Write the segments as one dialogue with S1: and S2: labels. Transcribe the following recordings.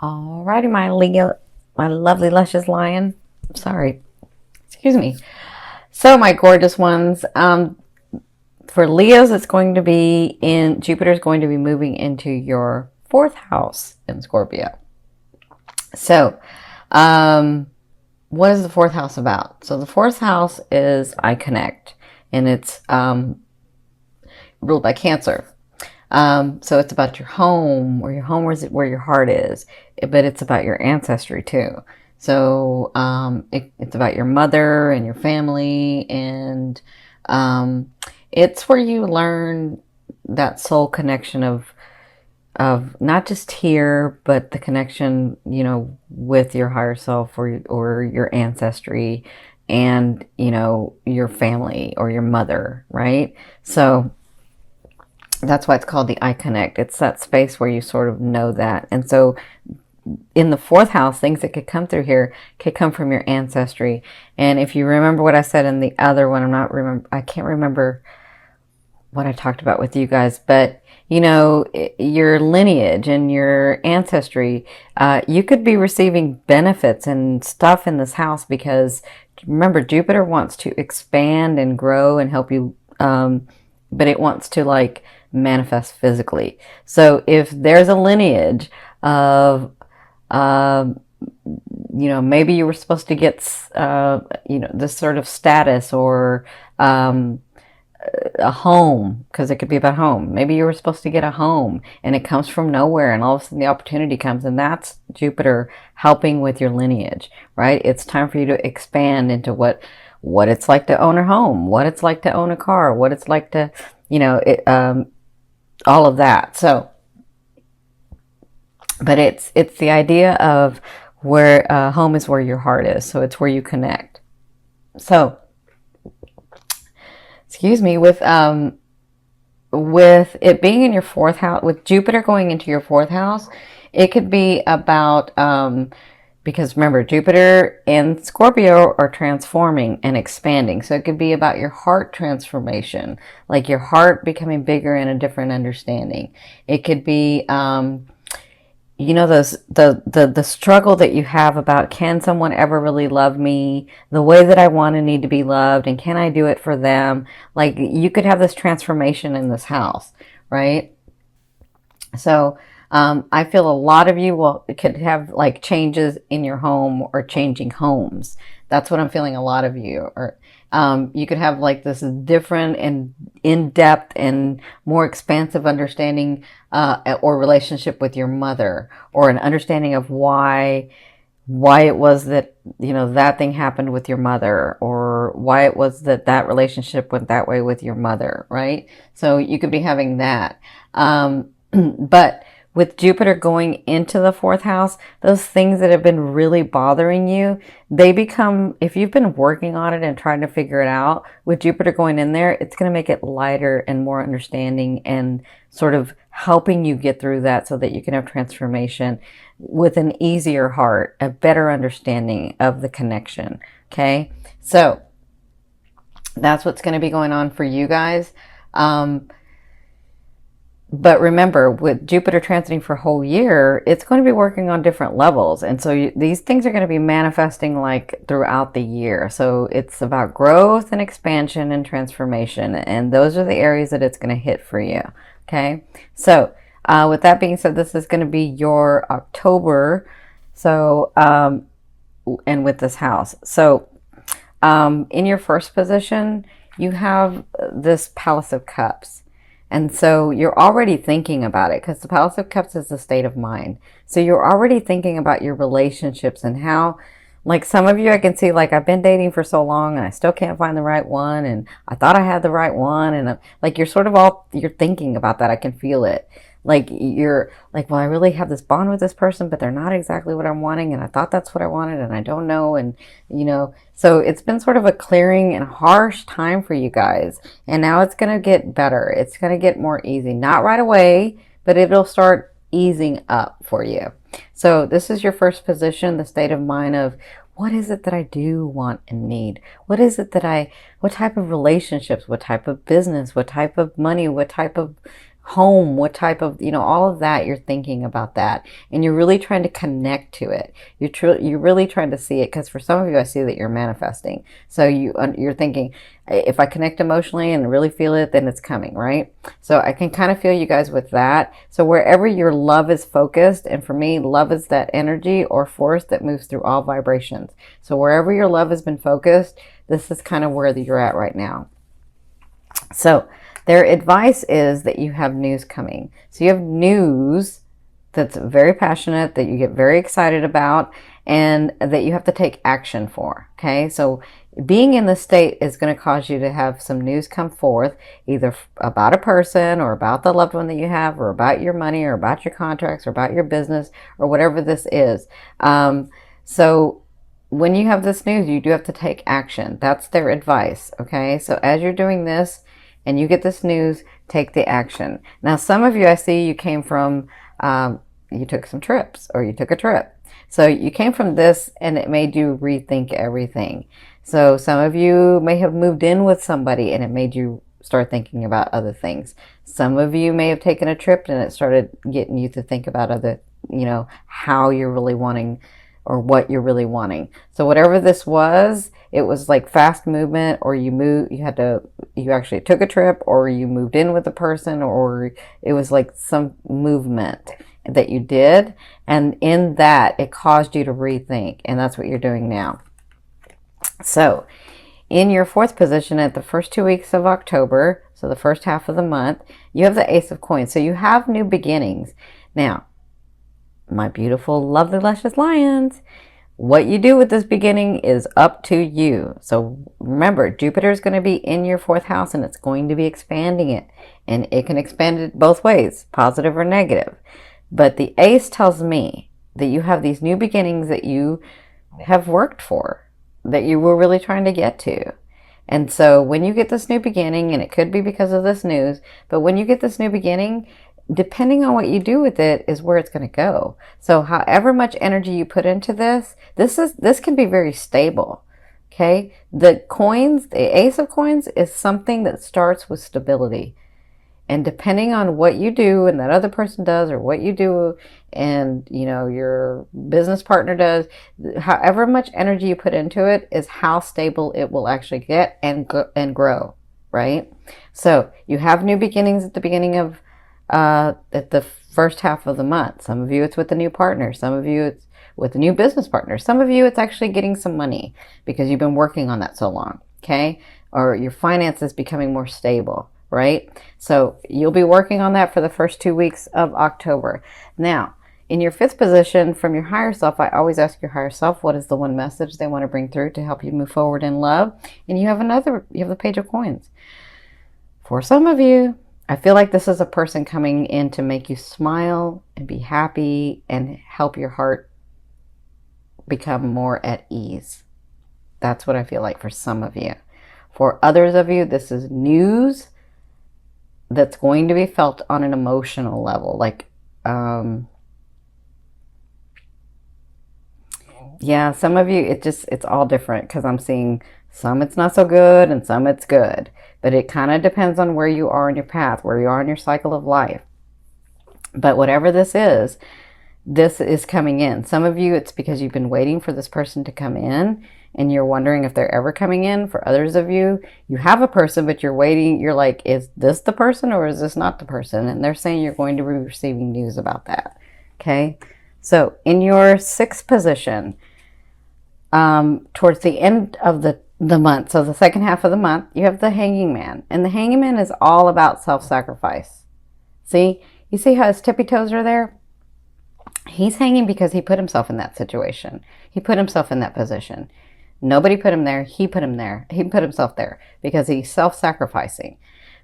S1: Alrighty, my Leo, my lovely, luscious lion. Sorry, excuse me. So, my gorgeous ones, for Leos, it's going to be in Jupiter's going to be moving into your fourth house in Scorpio. So, what is the fourth house about? So, the fourth house is I connect, and it's ruled by Cancer. So it's about your home, or your home is where your heart is, but it's about your ancestry too. So it's about your mother and your family, and it's where you learn that soul connection of not just here, but the connection, with your higher self, or your ancestry, and your family or your mother, right? So that's why it's called the I connect. It's that space where you sort of know that. And so in the fourth house, things that could come through here could come from your ancestry. And if you remember what I said in the other one, I can't remember what I talked about with you guys, but your lineage and your ancestry, you could be receiving benefits and stuff in this house, because remember, Jupiter wants to expand and grow and help you, but it wants to manifest physically. So if there's a lineage of, maybe you were supposed to get, this sort of status, or a home, because it could be about home. Maybe you were supposed to get a home and it comes from nowhere, and all of a sudden the opportunity comes, and that's Jupiter helping with your lineage, right? It's time for you to expand into what it's like to own a home, what it's like to own a car, what it's like to, all of that. So, but it's the idea of where home is where your heart is. So it's where you connect. So, excuse me, with it being in your fourth house, with Jupiter going into your fourth house, it could be about, because remember, Jupiter and Scorpio are transforming and expanding. So it could be about your heart transformation, like your heart becoming bigger and a different understanding. It could be, the struggle that you have about, can someone ever really love me the way that I want and need to be loved, and can I do it for them? Like, you could have this transformation in this house, right? So I feel a lot of you could have changes in your home, or changing homes. That's what I'm feeling. A lot of you, or you could have this different and in-depth and more expansive understanding, or relationship with your mother, or an understanding of why it was that that thing happened with your mother, or why it was that relationship went that way with your mother, right? So you could be having that, but with Jupiter going into the fourth house, those things that have been really bothering you, they become, if you've been working on it and trying to figure it out, with Jupiter going in there, it's going to make it lighter and more understanding, and sort of helping you get through that, so that you can have transformation with an easier heart, a better understanding of the connection. Okay. So that's what's going to be going on for you guys. But remember, with Jupiter transiting for a whole year, it's going to be working on different levels. And so these things are going to be manifesting throughout the year. So it's about growth and expansion and transformation. And those are the areas that it's going to hit for you. Okay. So with that being said, this is going to be your October. So, and with this house. So in your first position, you have this Palace of Cups. And so you're already thinking about it, because the Palace of Cups is a state of mind. So you're already thinking about your relationships, and how, some of you, I can see, I've been dating for so long and I still can't find the right one, and I thought I had the right one, and you're sort of you're thinking about that. I can feel it. You're well, I really have this bond with this person, but they're not exactly what I'm wanting, and I thought that's what I wanted, and I don't know. And so it's been sort of a clearing and harsh time for you guys, and now it's going to get better. It's going to get more easy, not right away, but it'll start easing up for you. So this is your first position, the state of mind of, what is it that I do want and need? What is it that what type of relationships, what type of business, what type of money, what type of home, what type of, all of that, you're thinking about that, and you're really trying to connect to it. You're really trying to see it, because for some of you, I see that you're manifesting. So you're thinking, if I connect emotionally and really feel it, then it's coming, right? So I can kind of feel you guys with that. So wherever your love is focused, and for me, love is that energy or force that moves through all vibrations. So wherever your love has been focused, this is kind of where you're at right now. So their advice is that you have news coming. So you have news that's very passionate, that you get very excited about, and that you have to take action for. Okay, so being in this state is going to cause you to have some news come forth, either about a person, or about the loved one that you have, or about your money, or about your contracts, or about your business, or whatever this is. So when you have this news, you do have to take action. That's their advice. Okay, so as you're doing this and you get this news, take the action. Now, some of you, I see you came from, you took some trips, or you took a trip. So you came from this and it made you rethink everything. So some of you may have moved in with somebody and it made you start thinking about other things. Some of you may have taken a trip and it started getting you to think about other, how you're really wanting, or what you're really wanting. So whatever this was, it was like fast movement, or you actually took a trip, or you moved in with a person, or it was like some movement that you did. And in that, it caused you to rethink. And that's what you're doing now. So in your fourth position at the first 2 weeks of October, so the first half of the month, you have the Ace of Coins. So you have new beginnings. Now, my beautiful, lovely, luscious lions, what you do with this beginning is up to you. So remember, Jupiter is going to be in your fourth house, and it's going to be expanding it. And it can expand it both ways, positive or negative. But the Ace tells me that you have these new beginnings that you have worked for, that you were really trying to get to. And so when you get this new beginning, and it could be because of this news, but when you get this new beginning, depending on what you do with it is where it's going to go. So however much energy you put into this can be very stable. Okay. The coins, the Ace of Coins, is something that starts with stability. And depending on what you do and that other person does, or what you do and, your business partner does, however much energy you put into it is how stable it will actually get and grow, right? So you have new beginnings at the beginning of, at the first half of the month. Some of you, it's with a new partner. Some of you, it's with a new business partner. Some of you, it's actually getting some money because you've been working on that so long, okay? Or your finances becoming more stable, right? So you'll be working on that for the first 2 weeks of October. Now, in your fifth position from your higher self, I always ask your higher self, what is the one message they want to bring through to help you move forward in love? And you have the Page of Coins. For some of you, I feel like this is a person coming in to make you smile and be happy and help your heart become more at ease. That's what I feel like for some of you. For others of you, this is news that's going to be felt on an emotional level. Like, yeah, some of you, it's all different, because I'm seeing some it's not so good and some it's good. But it kind of depends on where you are in your path, where you are in your cycle of life. But whatever this is coming in. Some of you, it's because you've been waiting for this person to come in, and you're wondering if they're ever coming in. For others of you, you have a person, but you're waiting. You're like, is this the person or is this not the person? And they're saying you're going to be receiving news about that. Okay. So in your sixth position, towards the end of the month, so the second half of the month, you have the Hanging Man. And the Hanging Man is all about self-sacrifice. See? You see how his tippy toes are there? He's hanging because he put himself in that situation. He put himself in that position. Nobody put him there. He put him there. He put himself there because he's self-sacrificing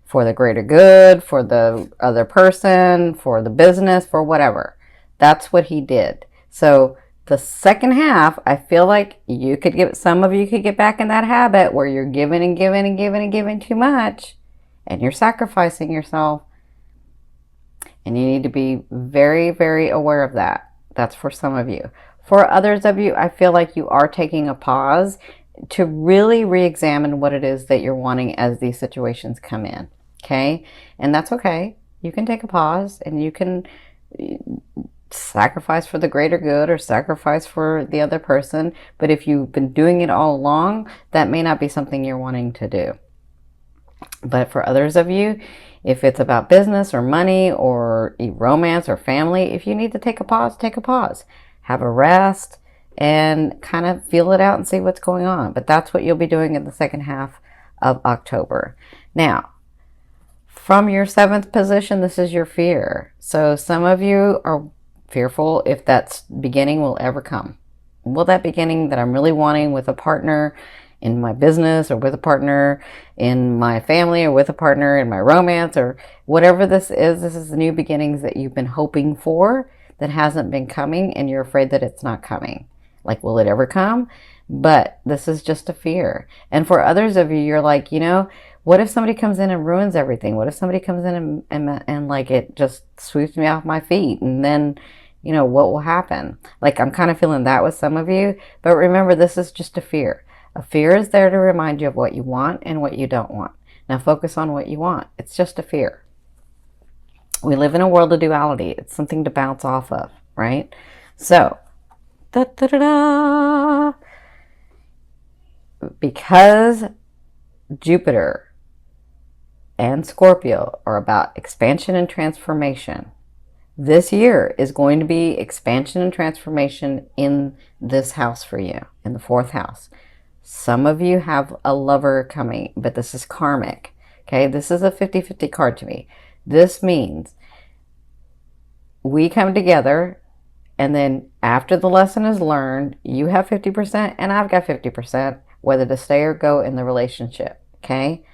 S1: for the greater good, for the other person, for the business, for whatever. That's what he did. So the second half, I feel like some of you could get back in that habit where you're giving and giving and giving and giving too much, and you're sacrificing yourself. And you need to be very, very aware of that. That's for some of you. For others of you, I feel like you are taking a pause to really re-examine what it is that you're wanting as these situations come in. Okay? And that's okay. You can take a pause and you can sacrifice for the greater good or sacrifice for the other person. But if you've been doing it all along, that may not be something you're wanting to do. But for others of you, if it's about business or money or romance or family, if you need to take a pause, take a pause. Have a rest and kind of feel it out and see what's going on. But that's what you'll be doing in the second half of October. Now, from your 7th position, this is your fear. So some of you are fearful if that beginning will ever come. Will that beginning that I'm really wanting with a partner in my business or with a partner in my family or with a partner in my romance or whatever this is the new beginnings that you've been hoping for that hasn't been coming and you're afraid that it's not coming. Like, will it ever come? But this is just a fear. And for others of you, you're like, what if somebody comes in and ruins everything? What if somebody comes in and like it just sweeps me off my feet? And then, what will happen? Like, I'm kind of feeling that with some of you. But remember, this is just a fear. A fear is there to remind you of what you want and what you don't want. Now focus on what you want. It's just a fear. We live in a world of duality. It's something to bounce off of, right? So, because Jupiter and Scorpio are about expansion and transformation, this year is going to be expansion and transformation in this house for you, in the 4th house. Some of you have a lover coming, but this is karmic. Okay, this is a 50-50 card to me. This means we come together, and then after the lesson is learned, you have 50% and I've got 50%, whether to stay or go in the relationship. Okay,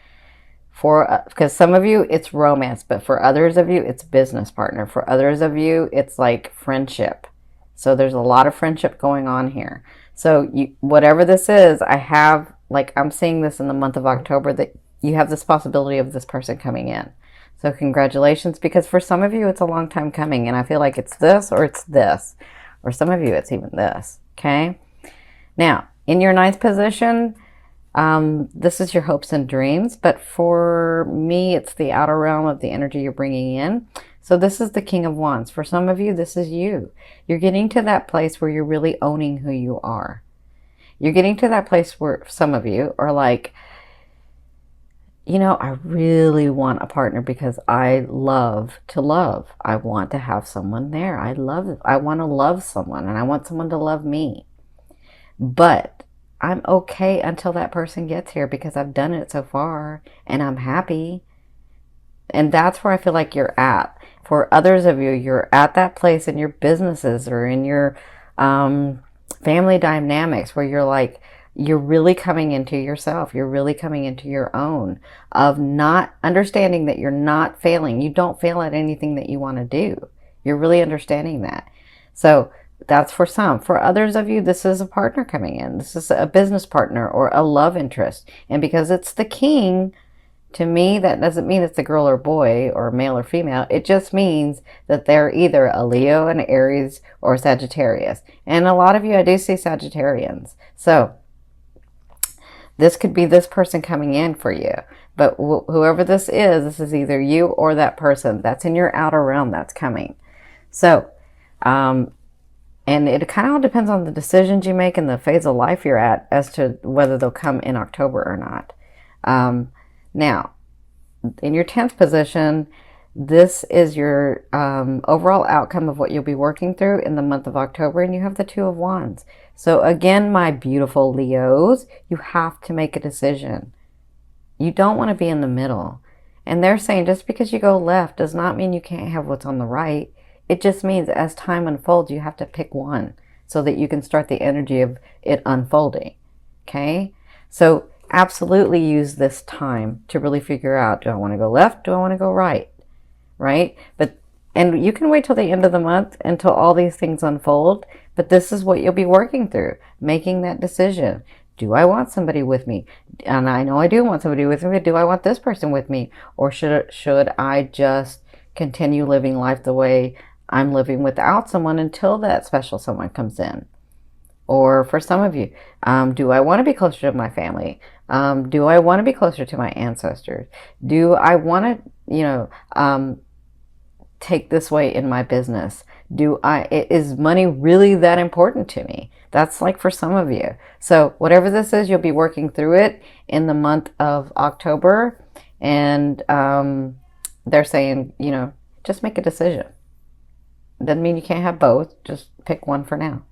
S1: because some of you it's romance, but for others of you it's business partner. For others of you it's like friendship. So there's a lot of friendship going on here. So whatever this is, I'm seeing this in the month of October, that you have this possibility of this person coming in. So congratulations, because for some of you, it's a long time coming, and I feel like it's this or it's this. Or some of you, it's even this, okay? Now, in your 9th position, this is your hopes and dreams, but for me, it's the outer realm of the energy you're bringing in. So this is the King of Wands. For some of you, this is you. You're getting to that place where you're really owning who you are. You're getting to that place where some of you are like, I really want a partner because I love to love. I want to have someone there. I want to love someone, and I want someone to love me. But I'm okay until that person gets here because I've done it so far and I'm happy. And that's where I feel like you're at. For others of you, you're at that place in your businesses or in your family dynamics where you're really coming into yourself. You're really coming into your own, of not understanding that you're not failing. You don't fail at anything that you want to do. You're really understanding that. So that's for some. For others of you, this is a partner coming in. This is a business partner or a love interest. And because it's the king, to me, that doesn't mean it's a girl or boy or male or female. It just means that they're either a Leo, an Aries, or a Sagittarius. And a lot of you, I do see Sagittarians. So this could be this person coming in for you. But whoever this is either you or that person. That's in your outer realm that's coming. So, and it kind of all depends on the decisions you make and the phase of life you're at as to whether they'll come in October or not. Now, in your 10th position, this is your overall outcome of what you'll be working through in the month of October, and you have the 2 of Wands. So again, my beautiful Leos, you have to make a decision. You don't want to be in the middle. And they're saying just because you go left does not mean you can't have what's on the right. It just means as time unfolds, you have to pick one so that you can start the energy of it unfolding. Okay? So absolutely use this time to really figure out, do I want to go left? Do I want to go right? Right? And you can wait till the end of the month until all these things unfold, but this is what you'll be working through, making that decision. Do I want somebody with me? And I know I do want somebody with me, but do I want this person with me? Or should I just continue living life the way I'm living without someone until that special someone comes in? Or for some of you, do I want to be closer to my family? Do I want to be closer to my ancestors? Do I want to, take this way in my business? Is money really that important to me? That's like for some of you. So whatever this is, you'll be working through it in the month of October. And they're saying, just make a decision. Doesn't mean you can't have both. Just pick one for now.